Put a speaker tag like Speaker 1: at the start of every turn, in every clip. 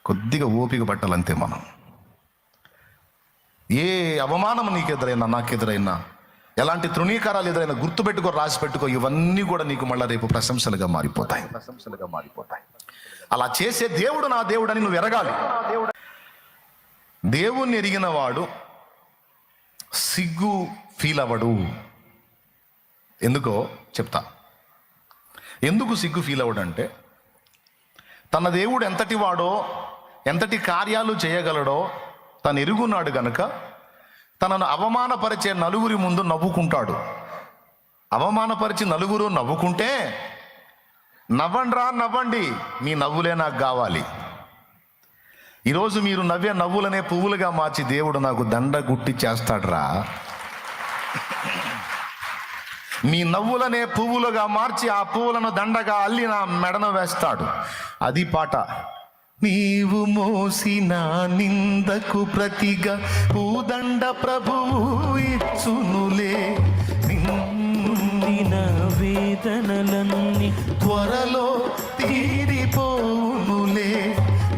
Speaker 1: కొద్దిగా ఓపిక పట్టాలంతే మనం. ఏ అవమానం నీకు ఎదురైనా, నాకు ఎదురైనా, ఎలాంటి తృణీకారాలు ఎదురైనా గుర్తుపెట్టుకో, రాసి పెట్టుకో, ఇవన్నీ కూడా నీకు మళ్ళీ రేపు ప్రశంసలుగా మారిపోతాయి. అలా చేసే దేవుడు నా దేవుడు అని నువ్వు ఎరగాలి. దేవుణ్ణి ఎరిగిన వాడు సిగ్గు ఫీల్ అవ్వడు. ఎందుకో చెప్తా. ఎందుకు సిగ్గు ఫీల్ అవ్వడంటే, తన దేవుడు ఎంతటి వాడో, ఎంతటి కార్యాలు చేయగలడో తను ఎరుగున్నాడు గనుక తనను అవమానపరిచే నలుగురి ముందు నవ్వుకుంటాడు. అవమానపరిచి నలుగురు నవ్వుకుంటే, నవ్వండ్రా నవ్వండి, మీ నవ్వులే నాకు కావాలి. ఈరోజు మీరు నవ్వే నవ్వులనే పువ్వులుగా మార్చి దేవుడు నాకు దండ గుట్టి చేస్తాడురా. మీ నవ్వులనే పువ్వులుగా మార్చి ఆ పువ్వులను దండగా అల్లి నా మెడను వేస్తాడు. అది పాట. నీవు మోసిన నిందకు ప్రతిగా పూదండ ప్రభువు ఇచ్చునులే, నిందిన వేదనలన్నీ త్వరలో తీరిపోనులే.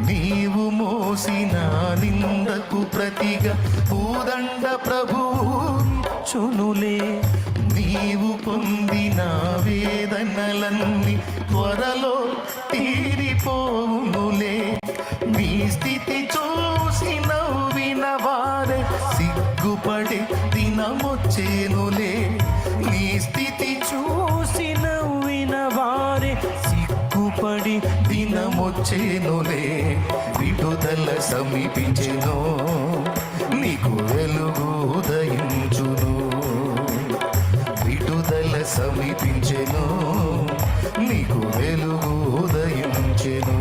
Speaker 1: నీవు మోసిన నిందకు ప్రతిగా పూదండ ప్రభువు ఇచ్చునులే, నీవు పొందిన వేదనలన్నీ త్వరలో తీరిపోవునులే. నీ స్థితి చూసి నవ్విన వారే సిగ్గుపడే దినమొచ్చేనులే. నీ స్థితి చూసి నవ్విన వారే సిగ్గుపడి దినమొచ్చేనులే. విడుదల సమీపించెను, నీకు వెలుగు ఉదయించును. విడుదల సమీపించెను, నీకు వెలుగు ఉదయించెను.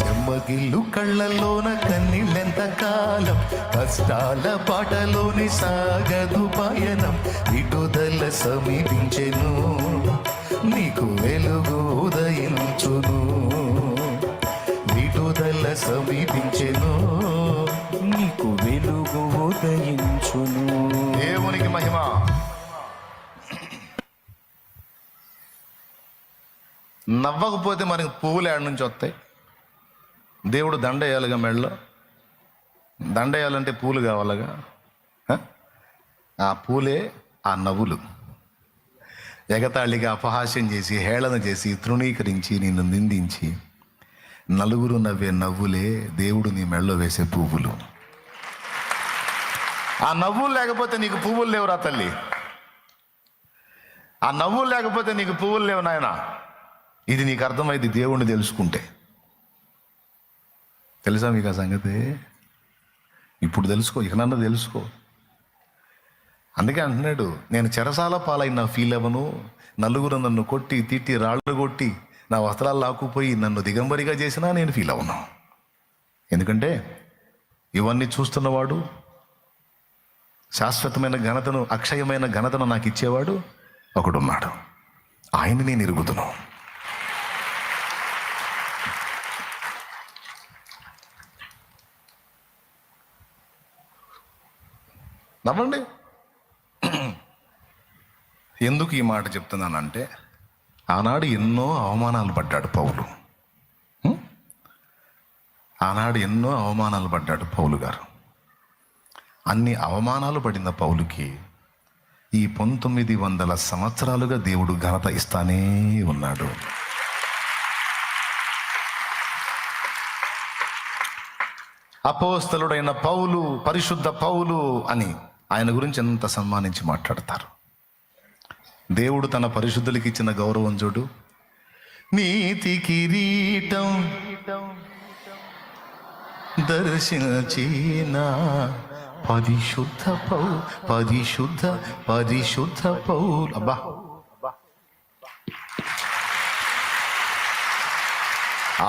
Speaker 1: చెమ్మగిల్లు కళ్ళల్లోన కన్నీళ్ళెంత కాలం, కష్టాల పాటలోని సాగదు పయనం. విడుదల సమీపించెను, నీకు వెలుగు ఉదయించును. విడుదల సమీపించెను, నీకు వెలుగు ఉదయించును. దేవునికి మహిమ. నవ్వకపోతే మనకి పువ్వులు ఏడ నుంచి వస్తాయి? దేవుడు దండ వేయాలిగా మెడలో. దండ వేయాలంటే పూలు కావాలగా. ఆ పూలే ఆ నవ్వులు. ఎగతాళిగా అపహాస్యం చేసి, హేళన చేసి, తృణీకరించి, నిన్ను నిందించి నలుగురు నవ్వే నవ్వులే దేవుడు నీ మెడలో వేసే పువ్వులు. ఆ నవ్వులు లేకపోతే నీకు పువ్వులు లేవురా తల్లి. ఆ నవ్వులు లేకపోతే నీకు పువ్వులు లేవు నాయన. ఇది నీకు అర్థమైంది దేవుణ్ణి తెలుసుకుంటే. తెలుసా మీకు ఆ సంగతి? ఇప్పుడు తెలుసుకో, ఇకనన్నా తెలుసుకో. అందుకే అంటున్నాడు, నేను చెరసాల పాలైన ఫీల్ అవ్వను. నలుగురు నన్ను కొట్టి తిట్టి రాళ్ళు కొట్టి నా వస్త్రాలు లాక్కుపోయి నన్ను దిగంబరిగా చేసినా నేను ఫీల్ అవ్వను. ఎందుకంటే ఇవన్నీ చూస్తున్నవాడు, శాశ్వతమైన ఘనతను, అక్షయమైన ఘనతను నాకు ఇచ్చేవాడు ఒకడున్నాడు. ఆయన్ని నేను ఎరుగుదును. నమ్మండి. ఎందుకు ఈ మాట చెప్తున్నానంటే, ఆనాడు ఎన్నో అవమానాలు పడ్డాడు పౌలు. ఆనాడు ఎన్నో అవమానాలు పడ్డాడు పౌలు గారు. అన్ని అవమానాలు పడిన పౌలుకి ఈ 1900 సంవత్సరాలుగా దేవుడు ఘనత ఇస్తానే ఉన్నాడు. అపోస్తలుడైన పౌలు, పరిశుద్ధ పౌలు అని ఆయన గురించి ఎంత సన్మానించి మాట్లాడతారు. దేవుడు తన పరిశుద్ధులకి ఇచ్చిన గౌరవం చూడు. నీతి కిరీటం దర్శించిన పరిశుద్ధ పౌలు. అబ్బా,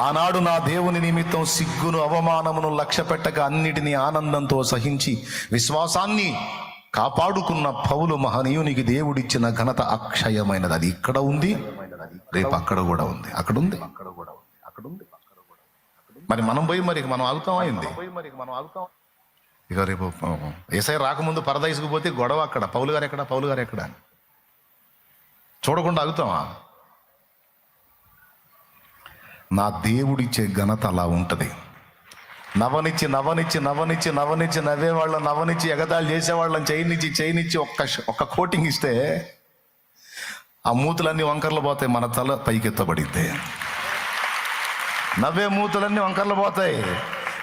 Speaker 1: ఆనాడు నా దేవుని నిమిత్తం సిగ్గును అవమానమును లక్ష్య పెట్టక అన్నిటినీ ఆనందంతో సహించి విశ్వాసాన్ని కాపాడుకున్న పౌలు మహనీయునికి దేవుడిచ్చిన ఘనత అక్షయమైనది. అది ఇక్కడ ఉంది, రేపు అక్కడ కూడా ఉంది. అక్కడ ఉంది. మరి మనం పోయి మనం ఆగుతాం అయింది. ఇక రేపు యేసయ్య రాకముందు పరదైసుకు పోతే గొడవ అక్కడ. పౌలు గారు ఎక్కడ అని చూడకుండా ఆగుతామా? నా దేవుడిచ్చే ఘనత అలా ఉంటుంది. నవ్వనిచ్చి నవ్వనిచ్చి నవ్వనిచ్చి నవ్వనిచ్చి నవ్వేవాళ్ళని నవ్వనిచ్చి ఎగతాళి చేసేవాళ్ళని చేయనిచ్చి ఒక్క కోటింగ్ ఇస్తే ఆ మూతులన్నీ వంకర్లు పోతాయి, మన తల పైకెత్తబడిద్ది. నవ్వే మూతులన్నీ వంకర్లు పోతాయి,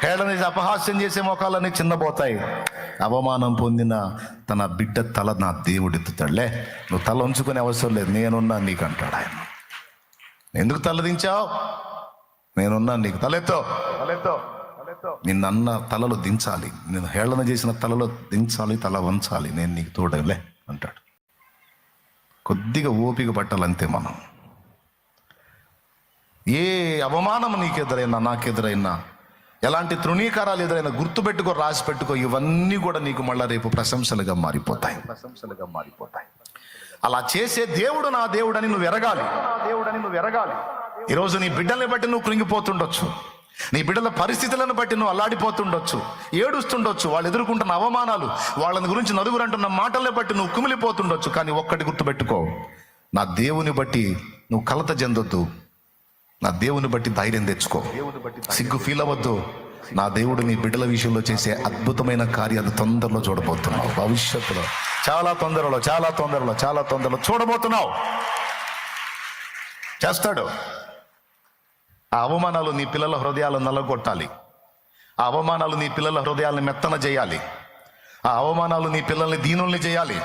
Speaker 1: హేళన చేసి అపహాస్యం చేసే మొఖాలన్నీ చిన్నపోతాయి. అవమానం పొందిన తన బిడ్డ తల నా దేవుడు ఎత్తుతాడులే, నువ్వు తల ఉంచుకునే అవసరం లేదు, నేనున్నా నీకు అంటాడు ఆయన. ఎందుకు తలదించావు? నేనున్నా నీకు, తలెత్తో తలెత్తో నిన్నన్న తలలు దించాలి, నేను హేళన చేసిన తలలో దించాలి, తల వంచాలి, నేను నీకు తోడలే అంటాడు. కొద్దిగా ఓపిక పట్టాలంతే మనం. ఏ అవమానం నీకెదురైనా నాకెదురైనా, ఎలాంటి తృణీకారాలు ఎదురైనా గుర్తుపెట్టుకో, రాసి పెట్టుకో, ఇవన్నీ కూడా నీకు మళ్ళా రేపు ప్రశంసలుగా మారిపోతాయి. అలా చేసే దేవుడు నా దేవుడని నువ్వు ఎరగాలి. ఈరోజు నీ బిడ్డల్ని బట్టి నువ్వు కృంగిపోతుండొచ్చు, నీ బిడ్డల పరిస్థితులను బట్టి నువ్వు అల్లాడిపోతుండొచ్చు, ఏడుస్తుండొచ్చు, వాళ్ళు ఎదుర్కొంటున్న అవమానాలు, వాళ్ళని గురించి నలుగురు అంటున్న మాటల్ని బట్టి నువ్వు కుమిలిపోతుండొచ్చు. కానీ ఒక్కటి గుర్తుపెట్టుకో, నా దేవుని బట్టి నువ్వు కలత చెందొద్దు, నా దేవుని బట్టి ధైర్యం తెచ్చుకో, సిగ్గు ఫీల్ అవ్వద్దు. నా దేవుడు నీ బిడ్డల విషయంలో చేసే అద్భుతమైన కార్యాలు తొందరలో చూడబోతున్నావు. భవిష్యత్తులో చాలా తొందరలో చూడబోతున్నావు. చేస్తాడు. ఆ అవమానాలు నీ పిల్లల హృదయాలను నల్లగొట్టాలి, ఆ అవమానాలు నీ పిల్లల హృదయాలను మెత్తన చేయాలి, ఆ అవమానాలు నీ పిల్లల్ని దీనుల్ని చేయాలి,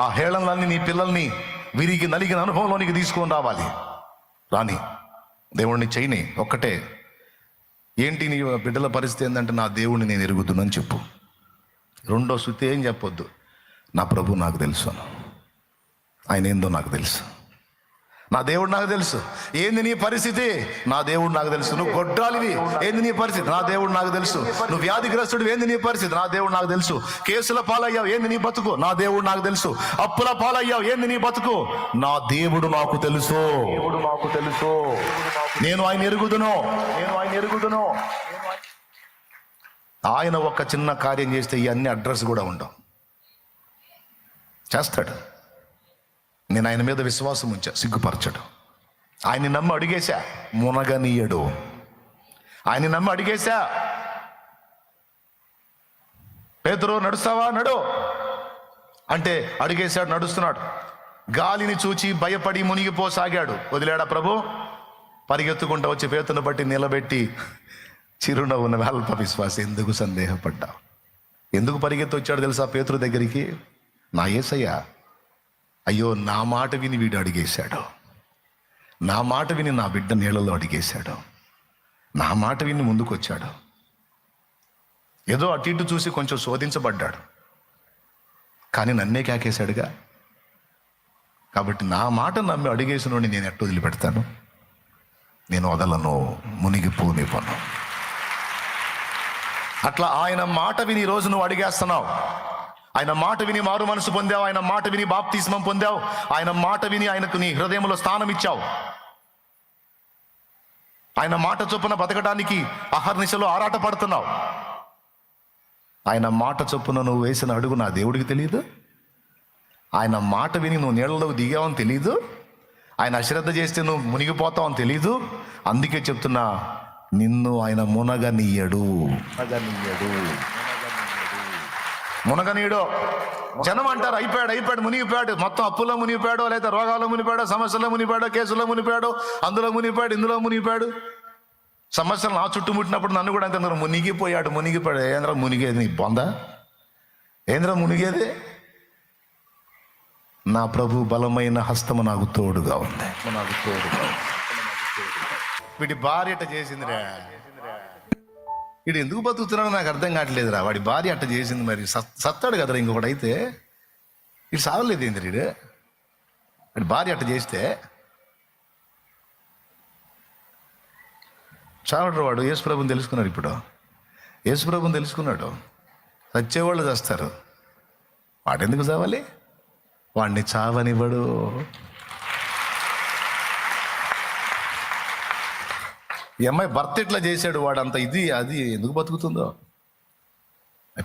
Speaker 1: ఆ హేళనలన్నీ నీ పిల్లల్ని విరిగి నలిగిన అనుభవంలోనికి తీసుకొని రావాలి. రాని దేవుడిని చేయని ఒక్కటే, ఏంటి నీ బిడ్డల పరిస్థితి ఏంటంటే, నా దేవుడిని నేను ఎరుగుతున్నాను చెప్పు. రెండో శృతి ఏం చెప్పొద్దు, నా ప్రభు నాకు తెలుసు, ఆయన ఏందో నాకు తెలుసు, నా దేవుడు నాకు తెలుసు. ఏంది నీ పరిస్థితి? నా దేవుడు నాకు తెలుసు. నువ్వు గొడ్రాలివి, ఏంది నీ పరిస్థితి? నా దేవుడు నాకు తెలుసు. నువ్వు వ్యాధిగ్రస్తుడు, ఏంది నీ పరిస్థితి? నా దేవుడు నాకు తెలుసు. కేసుల పాలయ్యావు, ఏంది నీ బతుకు? నా దేవుడు నాకు తెలుసు. అప్పుల పాలయ్యావు, ఏంది నీ బతుకు? నా దేవుడు నాకు తెలుసు. నేను ఆయన ఎరుగుదును. ఆయన ఒక చిన్న కార్యం చేస్తే ఇవన్నీ అడ్రస్ కూడా ఉండవు. చేస్తాడు. నేను ఆయన మీద విశ్వాసం ఉంచా, సిగ్గుపరచడు. ఆయన్ని నమ్మి అడిగేశా, మునగనీయడు. ఆయన్ని నమ్మి అడిగేశా, పేతురు నడుస్తావా? నడు అంటే అడిగేశాడు, నడుస్తున్నాడు. గాలిని చూచి భయపడి మునిగిపోసాగాడు. వదిలేడా ప్రభు? పరిగెత్తుకుంటూ వచ్చి పేతును బట్టి నిలబెట్టి, చిరునవ్వున అల్ప విశ్వాసం, ఎందుకు సందేహపడ్డా? ఎందుకు పరిగెత్తి వచ్చాడు తెలుసా పేతురు దగ్గరికి? నా యేసయ్య, అయ్యో నా మాట విని వీడు అడిగేశాడు, నా మాట విని నా బిడ్డ నీళ్ళలో అడిగేశాడు, నా మాట విని ముందుకు వచ్చాడు. ఏదో అటు ఇటు చూసి కొంచెం శోధించబడ్డాడు, కానీ నన్నే కేకేశాడుగా. కాబట్టి నా మాట నమ్మి అడిగేసిన నేను ఎట్టు వదిలిపెడతాను? నేను వదలను, మునిగిపోనివ్వను. అట్లా ఆయన మాట విని ఈరోజు నువ్వు అడిగేస్తున్నావు. ఆయన మాట విని మారు మనసు పొందావు, ఆయన మాట విని బాప్తిస్మం పొందావు, ఆయన మాట విని ఆయనకు నీ హృదయంలో స్థానం ఇచ్చావు. ఆయన మాట చొప్పున బతకడానికి అహర్నిశలో ఆరాట పడుతున్నావు. ఆయన మాట చొప్పున నువ్వు వేసిన అడుగు నా దేవుడికి తెలియదు? ఆయన మాట విని నువ్వు నీళ్ళలోకి దిగావని తెలియదు? ఆయన అశ్రద్ధ చేస్తే నువ్వు మునిగిపోతావని తెలీదు? అందుకే చెప్తున్నా, నిన్ను ఆయన మునగనీయడు. జనం అంటారు అయిపోయాడు మునిగిపోయాడు, మొత్తం అప్పుల్లో మునిగిపోయాడు, లేదా రోగాల్లో మునిగిపోయాడు, సమస్యల్లో మునిగిపోయాడు, కేసుల్లో మునిగిపోయాడు, అందులో మునిగిపోయాడు, ఇందులో మునిగిపోయాడు. సమస్యలు నా చుట్టుముట్టినప్పుడు నన్ను కూడా అంత మునిగిపోయాడు. ఏంద్ర మునిగేది? నీ బొంద ఏంద్ర మునిగేది? నా ప్రభు బలమైన హస్తము నాకు తోడుగా ఉంది. వీడి భార్య అట్ట చేసిందిరా, వీడు ఎందుకు బతుకుతున్నాడో నాకు అర్థం కావట్లేదురా. వాడి భార్య అట్ట చేసింది, మరి సత్తాడు కదరా. ఇంకొకటైతే వీడు సావలేదు ఏంది? వాడి భార్య అట్ట చేస్తే చావడు. వాడు యేసుప్రభుని తెలుసుకున్నాడు. ఇప్పుడు యేసుప్రభుని తెలుసుకున్నాడు. చచ్చేవాళ్ళు చేస్తారు, వాడెందుకు చావాలి? వాడిని చావనివ్వడు. ఈ అమ్మాయి భర్త ఎట్లా చేశాడు, వాడు అంత ఇది అది ఎందుకు బతుకుతుందో?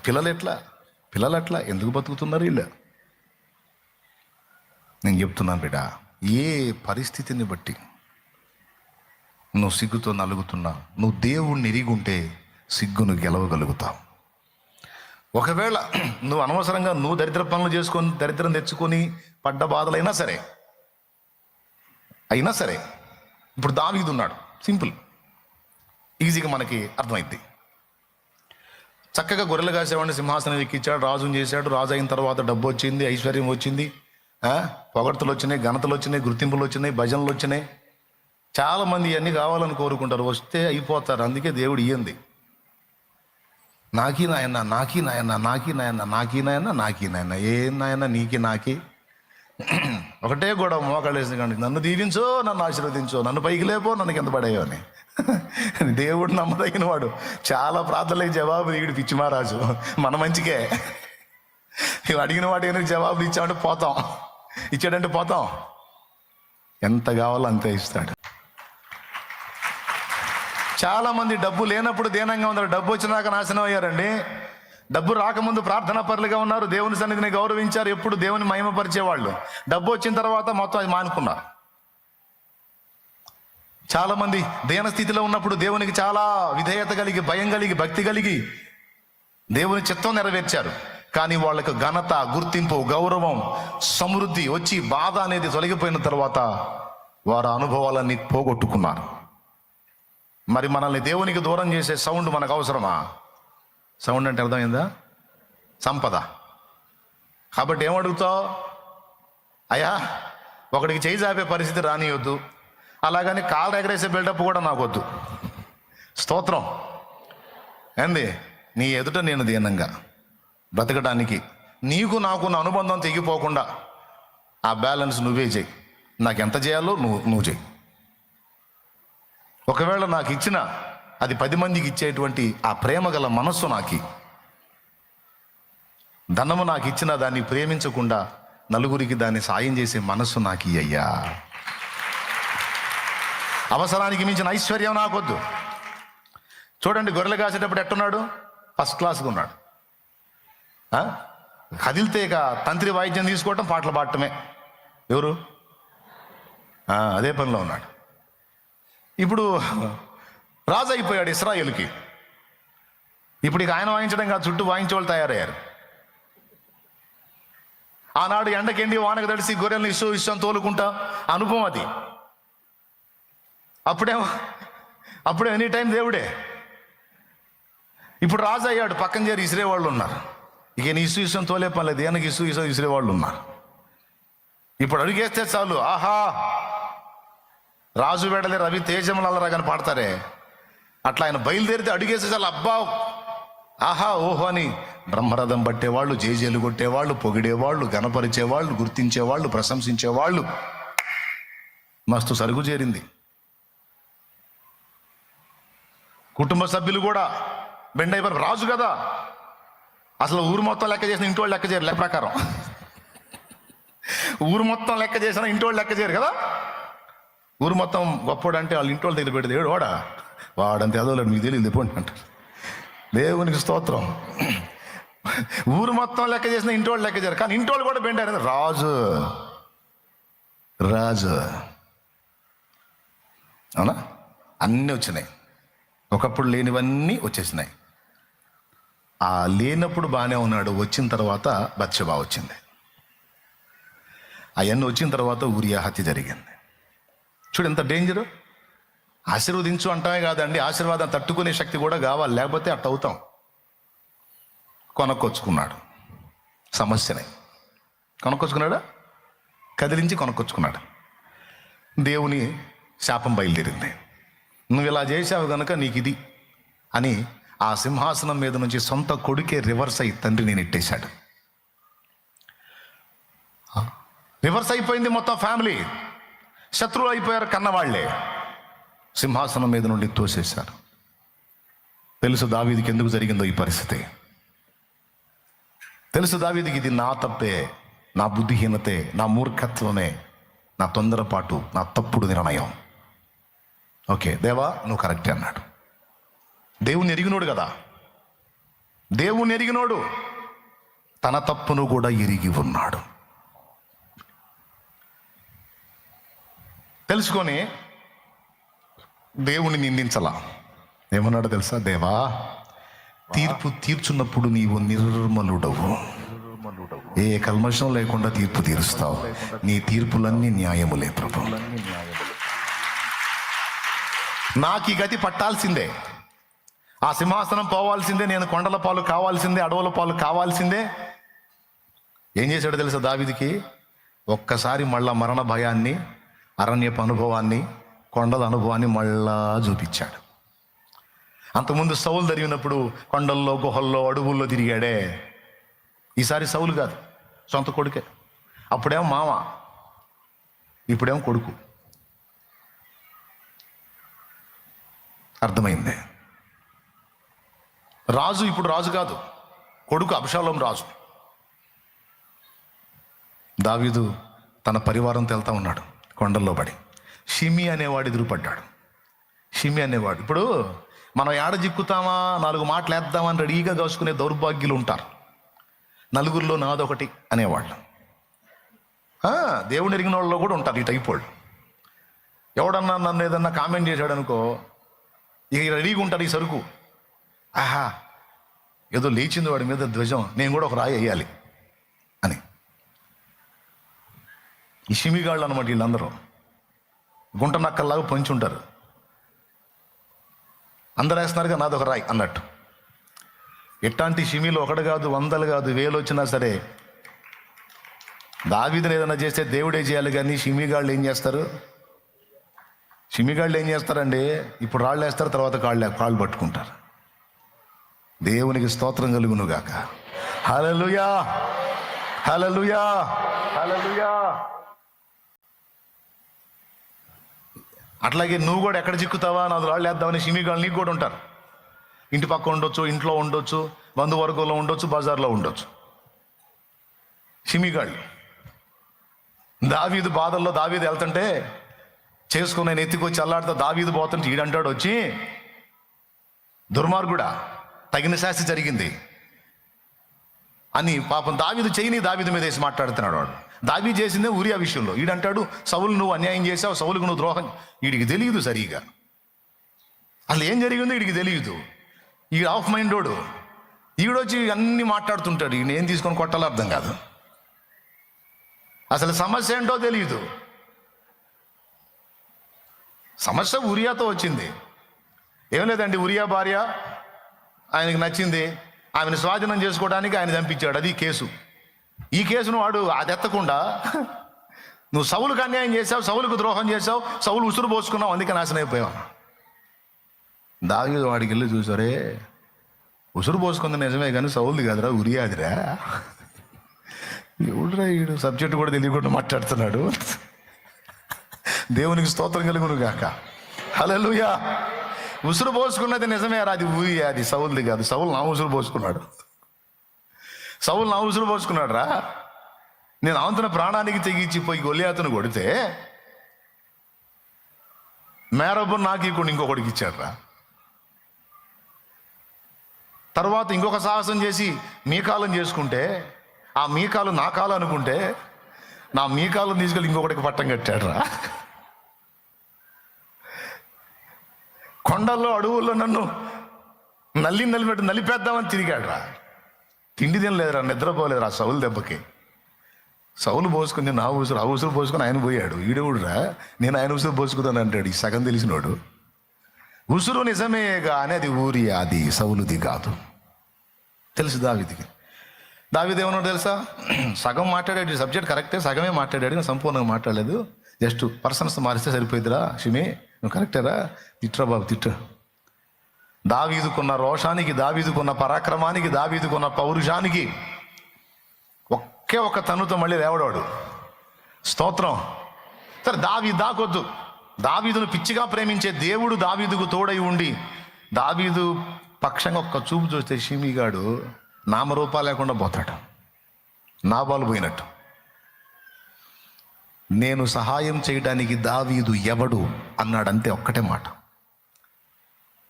Speaker 1: పిల్లలు ఎట్లా ఎందుకు బతుకుతున్నారు వీళ్ళు? నేను చెప్తున్నాను బిడ్డ, ఏ పరిస్థితిని బట్టి నువ్వు సిగ్గుతో నలుగుతున్నా, నువ్వు దేవుణ్ణి ఎరిగి ఉంటే సిగ్గును గెలవగలుగుతావు. ఒకవేళ నువ్వు అనవసరంగా నువ్వు దరిద్ర పనులు చేసుకొని దరిద్రం తెచ్చుకొని పడ్డ బాధలైనా సరే ఇప్పుడు దావీదు ఉన్నాడు. సింపుల్, ఈజీగా మనకి అర్థమైంది. చక్కగా గొర్రెలు కాసేవాడిని సింహాసనం ఎక్కించాడు, రాజుని చేశాడు. రాజు అయిన తర్వాత డబ్బు వచ్చింది, ఐశ్వర్యం వచ్చింది, పొగడ్తలు వచ్చినాయి, ఘనతలు వచ్చినాయి, గుర్తింపులు వచ్చినాయి, భజనలు వచ్చినాయి. చాలామంది ఇవన్నీ కావాలని కోరుకుంటారు, వస్తే అయిపోతారు. అందుకే దేవుడు ఇయ్యంది. నాకీ నాయన, నాకీ నాయన, నాకీ నాయన, నాకీ నాయన, నాకీ నాయన, ఏం నాయన నీకి నాకి ఒకటే గొడవ. మోకాళ్ళు వేసిన కానీ నన్ను దీవించో, నన్ను ఆశీర్వదించో, నన్ను పైకి లేపో, నన్ను కింద పడేయో అని. దేవుడు నమ్మదగిన వాడు. చాలా ప్రార్థనలకు జవాబు ఈడు పిచ్చి మహారాజు. మన మంచికే ఇవి అడిగిన వాడు ఏమైనా జవాబులు ఇచ్చామంటే పోతాం, ఇచ్చాడంటే పోతాం. ఎంత కావాలో అంతే ఇస్తాడు. చాలా మంది డబ్బు లేనప్పుడు దీనంగా ఉన్నారు, డబ్బు వచ్చినాక నాశనం అయ్యారండి. డబ్బు రాకముందు ప్రార్థనా పరులుగా ఉన్నారు, దేవుని సన్నిధిని గౌరవించారు, ఎప్పుడు దేవుని మహిమపరిచేవాళ్ళు. డబ్బు వచ్చిన తర్వాత మొత్తం అది మానుకున్నారు. చాలా మంది దీన స్థితిలో ఉన్నప్పుడు దేవునికి చాలా విధేయత కలిగి, భయం కలిగి, భక్తి కలిగి దేవుని చిత్తం నెరవేర్చారు. కానీ వాళ్ళకు ఘనత, గుర్తింపు, గౌరవం, సమృద్ధి వచ్చి బాధ అనేది తొలగిపోయిన తర్వాత వారి అనుభవాలన్నీ పోగొట్టుకున్నారు. మరి మనల్ని దేవునికి దూరం చేసే సౌండ్ మనకు అవసరమా? సౌండ్ అంటే అర్థమైందా? సంపద. కాబట్టి ఏమడుగుతావు? అయ్యా ఒకడికి చేయి చాపే పరిస్థితి రానియొద్దు, అలాగని కాళ్ళు ఎగరేసే బిల్డప్ కూడా నాకొద్దు. స్తోత్రం. ఏంది? నీ ఎదుట నేను దీనంగా బ్రతకడానికి నీకు నాకు నా అనుబంధం తెగిపోకుండా ఆ బ్యాలెన్స్ నువ్వే చేయి. నాకు ఎంత చేయాలో నువ్వు చేయి. ఒకవేళ నాకు ఇచ్చిన అది 10 మందికి ఇచ్చేటువంటి ఆ ప్రేమ గల మనస్సు నాకి, ధనము నాకు ఇచ్చిన దాన్ని ప్రేమించకుండా నలుగురికి దాన్ని సాయం చేసే మనస్సు నాకు అయ్యా. అవసరానికి మించిన ఐశ్వర్యం నాకొద్దు. చూడండి, గొర్రెలు కాసేటప్పుడు ఎట్టున్నాడు? ఫస్ట్ క్లాస్గా ఉన్నాడు. కదిలితే ఇక తంత్రి వాయిద్యం తీసుకోవటం, పాటలు పాడటమే. ఎవరు? అదే పనిలో ఉన్నాడు. ఇప్పుడు రాజు అయిపోయాడు ఇశ్రాయేలుకి. ఇప్పుడు ఇక ఆయన వాయించడం కాదు, చుట్టూ వాయించే వాళ్ళు తయారయ్యారు. ఆనాడు ఎండకెండి వానకు తడిసి గొర్రెలను ఇష్టం తోలుకుంటా అనుభవం అది. అప్పుడే ఎనీ టైం దేవుడే. ఇప్పుడు రాజు అయ్యాడు, పక్కన చేరి ఇసిరేవాళ్ళు ఉన్నారు. ఇక నీ ఇష్టం తోలే పర్లేదు, ఈయనకి ఇష్టం ఇసిరేవాళ్ళు ఉన్నారు. ఇప్పుడు అడుగేస్తే చాలు, ఆహా రాజు వెడలే రవి తేజములరా కానీ పాడతారే, అట్లా ఆయన బయలుదేరితే అడుగేస్తే చాలు, అబ్బా ఆహా ఓహో అని బ్రహ్మరథం పట్టేవాళ్ళు, జేజేలు కొట్టేవాళ్ళు, పొగిడేవాళ్ళు, గణపరిచేవాళ్ళు, గుర్తించేవాళ్ళు, ప్రశంసించేవాళ్ళు. మస్తు సరుగు చేరింది. కుటుంబ సభ్యులు కూడా బెండైపోయారు. రాజు కదా, అసలు ఊరు మొత్తం లెక్క చేసిన ఇంటి వాళ్ళు లెక్క చేయరు. లెక్క ప్రకారం ఊరు మొత్తం లెక్క చేసిన ఇంటి వాళ్ళు లెక్క చేయరు కదా. ఊరు మొత్తం గొప్పవాడు అంటే వాళ్ళ ఇంటి వాళ్ళ దగ్గర పెడితే ఏడు వాడంతే అదోలేడు, మీకు తెలియదు పోండి అంటారు. దేవునికి స్తోత్రం. ఊరు మొత్తం లెక్క చేసిన ఇంటి వాళ్ళు లెక్క చేయరు, కానీ ఇంటి వాళ్ళు కూడా బెండారు. రాజు అవునా? అన్నీ వచ్చినాయి, ఒకప్పుడు లేనివన్నీ వచ్చేసినాయి. ఆ లేనప్పుడు బాగానే ఉన్నాడు, వచ్చిన తర్వాత బత్షెబా వచ్చింది. అవన్నీ వచ్చిన తర్వాత ఊరియా హత్య జరిగింది. చూడు ఎంత డేంజరు. ఆశీర్వదించు అంటామే కాదండి, ఆశీర్వాదం తట్టుకునే శక్తి కూడా కావాలి, లేకపోతే అట్ట అవుతాం. కొనుక్కొచ్చుకున్నాడు సమస్యనే. కొనుక్కొచ్చుకున్నాడా? కదిలించి కొనుక్కొచ్చుకున్నాడు. దేవుని శాపం బయలుదేరింది. నువ్వు ఇలా చేసావు కనుక నీకు ఇది అని ఆ సింహాసనం మీద నుంచి సొంత కొడుకే రివర్స్ అయి తండ్రిని నెట్టేశాడు. రివర్స్ అయిపోయింది మొత్తం ఫ్యామిలీ. శత్రువులు అయిపోయారు, కన్నవాళ్లే. సింహాసనం మీద నుండి తోసేశారు. తెలుసు దావీదుకి ఎందుకు జరిగిందో ఈ పరిస్థితి. తెలుసు దావీదుకి ఇది నా తప్పే, నా బుద్ధిహీనతే, నా మూర్ఖత్వమే, నా తొందరపాటు, నా తప్పుడు నిర్ణయం. ఓకే దేవా నువ్వు కరెక్టే అన్నాడు. దేవుని ఎరిగినోడు కదా, దేవుని ఎరిగినోడు తన తప్పును కూడా ఎరిగి ఉన్నాడు. తెలుసుకొని దేవుని నిందించలా. ఏమన్నాడు తెలుసా? దేవా, తీర్పు తీర్చున్నప్పుడు నీవు నిర్మలుడవు, ఏ కల్మషం లేకుండా తీర్పు తీరుస్తావు. నీ తీర్పులన్నీ న్యాయములే ప్రభు. నాకు ఈ గతి పట్టాల్సిందే, ఆ సింహాసనం పోవాల్సిందే, నేను కొండల పాలు కావాల్సిందే, అడవుల పాలు కావాల్సిందే. ఏం చేశాడో తెలుసా దావీదుకి? ఒక్కసారి మళ్ళా మరణ భయాన్ని, అరణ్యపు అనుభవాన్ని, కొండల అనుభవాన్ని మళ్ళా చూపించాడు. అంతకుముందు సౌలు జరిగినప్పుడు కొండల్లో, గుహల్లో, అడవుల్లో తిరిగాడే. ఈసారి సౌలు కాదు, సొంత కొడుకే. అప్పుడేమో మామ, ఇప్పుడేమో కొడుకు. అర్థమైంది? రాజు ఇప్పుడు రాజు కాదు, కొడుకు అబ్షాలోం రాజు. దావీదు తన పరివారంతో వెళ్తా ఉన్నాడు కొండల్లో పడి. షిమి అనేవాడు ఎదురుపడ్డాడు. షిమి అనేవాడు, ఇప్పుడు మనం ఏడ జిక్కుతామా, 4 మాటలు వేద్దామని రెడీగా కాసుకునే దౌర్భాగ్యులు ఉంటారు. నలుగురిలో నాదొకటి అనేవాళ్ళు. దేవుని ఎరిగిన వాళ్ళలో కూడా ఉంటారు ఈ టైప్ వాళ్ళు. ఎవడన్నా నన్ను ఏదన్నా కామెంట్ చేశాడు అనుకో, ఇక రెడీగా ఉంటారు ఈ సరుకు. ఆహా, ఏదో లేచింది వాడి మీద ధ్వజం, నేను కూడా ఒక రాయి వేయాలి అని. ఈ షిమిగాళ్ళు అనమాట వీళ్ళందరూ. గుంట నక్కల్లాగా పొంచి ఉంటారు. అందరు వేస్తున్నారుగా నాదొక రాయి అన్నట్టు. ఎట్లాంటి షిమిలో ఒకటి కాదు, 100 కాదు, 1000 వచ్చినా సరే దావీదుని ఏదైనా చేస్తే దేవుడే చేయాలి. కానీ షిమిగాళ్ళు ఏం చేస్తారు? షిమిగాళ్ళు ఏం చేస్తారండి? ఇప్పుడు రాళ్ళు వేస్తారు, తర్వాత కాళ్ళు పట్టుకుంటారు. దేవునికి స్తోత్రం కలుగును గాక. హల్లెలూయా, హల్లెలూయా, హల్లెలూయా. అట్లాగే నువ్వు కూడా ఎక్కడ చిక్కుతావా, 4 రాళ్ళు వేద్దామని షిమిగాళ్ళు నీకు కూడా ఉంటారు. ఇంటి పక్క ఉండొచ్చు, ఇంట్లో ఉండొచ్చు, బంధువర్గంలో ఉండొచ్చు, బజార్లో ఉండొచ్చు. షిమిగాళ్ళు. దావీదు బాధల్లో దావీదు వెళ్తుంటే చేసుకుని నేను ఎత్తుకొచ్చి అల్లాడితే దావీదు పోతుంటే ఈడంటాడు వచ్చి, దుర్మార్గుడా, తగిన శాస్తి జరిగింది అని పాపం దావీదు చేయని దావీదు మీద వేసి మాట్లాడుతున్నాడు వాడు. దావీదు చేసిందే ఊరియా విషయంలో. ఈడంటాడు సౌలు నువ్వు అన్యాయం చేసావు, సౌలుకు నువ్వు ద్రోహం. వీడికి తెలియదు సరిగా అసలు ఏం జరిగిందో, వీడికి తెలియదు. ఈ ఆఫ్ మైండోడు ఈడొచ్చి అన్ని మాట్లాడుతుంటాడు. ఈయన ఏం తీసుకొని కొట్టాలో అర్థం కాదు. అసలు సమస్య ఏంటో తెలియదు. సమస్య ఉరియాతో వచ్చింది. ఏం లేదండి, ఉరియా భార్య ఆయనకి నచ్చింది, ఆమెను స్వాధీనం చేసుకోవడానికి ఆయన చంపించాడు. అది కేసు. ఈ కేసును వాడు అది ఎత్తకుండా నువ్వు సౌలుకు అన్యాయం చేసావు, సౌలుకు ద్రోహం చేసావు, సౌలు ఉసురు పోసుకున్నావు, అందుకే నాశనం అయిపోయావు. దావీదు వాడికి వెళ్ళి చూసారే, ఉసురు పోసుకుంది నిజమే కానీ సౌలుది కాదురా, ఉరియాదిరా. ఎవడురా ఈడు, సబ్జెక్ట్ కూడా తెలియకుండా మాట్లాడుతున్నాడు. దేవునికి స్తోత్రం కలుగును గాక. హల్లెలూయా. ఉసురు పోసుకున్నది నిజమే రా, అది ఊరియా, అది సౌలుది కాదు. సౌలు నా ఉసురు పోసుకున్నాడు. సౌలు నా ఉసురు పోసుకున్నాడు రా. నేను అవంతున ప్రాణానికి తెగించిపోయి గొలియాతును కొడితే మేరబు నాకు ఇక్కడ ఇంకొకటికి ఇచ్చాడు రా. తర్వాత ఇంకొక సాహసం చేసి మీకాలను చేసుకుంటే, ఆ మీకాలు నా కాలు అనుకుంటే నా మీకాలను తీసుకెళ్ళి ఇంకొకటికి పట్టం కట్టాడు రా. కొండల్లో, అడవుల్లో నన్ను నలిపెట్టు నలిపేద్దామని తిరిగాడు రా. తిండి తినలేదురా, నిద్రపోలేదురా సౌలు దెబ్బకి. సౌలు పోసుకుని నా ఉసురు, ఆ ఉసురు పోసుకొని ఆయన పోయాడు. ఈడవుడురా, నేను ఆయన ఉసురు పోసుకుందాను అంటాడు. ఈ సగం తెలిసినోడు. ఉసురు నిజమే కానీ అది ఊరియా, అది సౌలుది కాదు. తెలుసు దావీదుకి. దావీదు ఏమన్నాడు తెలుసా? సగం మాట్లాడాడు, సబ్జెక్ట్ కరెక్టే, సగమే మాట్లాడాడు, సంపూర్ణంగా మాట్లాడలేదు. జస్ట్ పర్సన్స్ మారిస్తే సరిపోయిద్దిరా. షిమి నువ్వు కరెక్టేరా, తిట్రా బాబు తిట్టు. దావీదుకున్న రోషానికి, దావీదుకున్న పరాక్రమానికి, దావీదుకున్న పౌరుషానికి ఒకే ఒక తన్నుతో మళ్ళీ లేవడాడు. స్తోత్రం. సరే, దావీదు దాకొద్దు. దావీదును పిచ్చిగా ప్రేమించే దేవుడు దావీదుకు తోడై ఉండి దావీదు పక్షంగా ఒక్క చూపు చూస్తే షిమిగాడు నామరూపా లేకుండా పోతాడు, నాబాలు పోయినట్టు. నేను సహాయం చేయడానికి దావీదు ఎవడు అన్నాడంతే, ఒక్కటే మాట.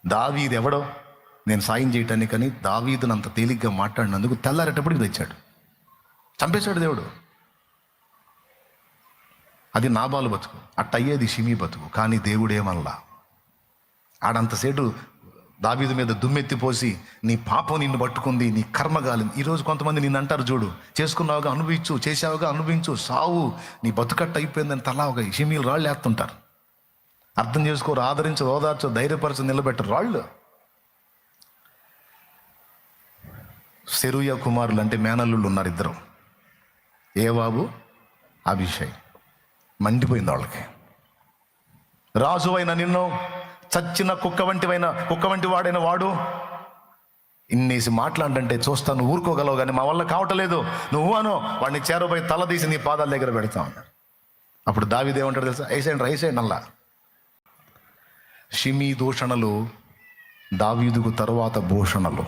Speaker 1: దావీదు ఎవడో నేను సాయం చేయటానికని దావీదును అంత తేలిగ్గా మాట్లాడినందుకు తెల్లారేటప్పటికి తెచ్చాడు, చంపేశాడు దేవుడు. అది నాబాలు బతుకు, అట్టయ్యేది షిమి బతుకు. కానీ దేవుడేమల్లా. ఆడంతసేటు దావీదు మీద దుమ్మెత్తిపోసి నీ పాపం నిన్ను పట్టుకుంది, నీ కర్మగాలి. ఈరోజు కొంతమంది నిన్ను అంటారు, చూడు, చేసుకున్నావుగా అనుభవించు, చేసావుగా అనుభవించు, సావు నీ బతుకట్ట అయిపోయిందని తలా ఒక షిమీలు రాళ్ళు వేస్తుంటారు. అర్థం చేసుకోరు, ఆదరించు, ఓదార్చు, ధైర్యపరచు, నిలబెట్టరు రాళ్ళు. సెరూయా కుమారులు అంటే మేనల్లుళ్ళు ఉన్నారు, ఇద్దరు, ఏవాబు, అభిషై. మండిపోయింది వాళ్ళకి. రాజు అయిన నిన్ను చచ్చిన కుక్క వంటి వాడైన వాడు ఇన్నేసి మాట్లాడంటే చూస్తాను, ఊరుకోగలవు, కానీ మా వల్ల కావట్లేదు, నువ్వు అను, వాడిని చేరబోయి తల తీసి నీ పాదాల దగ్గర పెడతా ఉన్నాడు. అప్పుడు దావీదు ఏమంటాడు తెలుసా? ఐసేయండి అల్లా. షిమీ దూషణలు దావీదుకు తరువాత భూషణలు.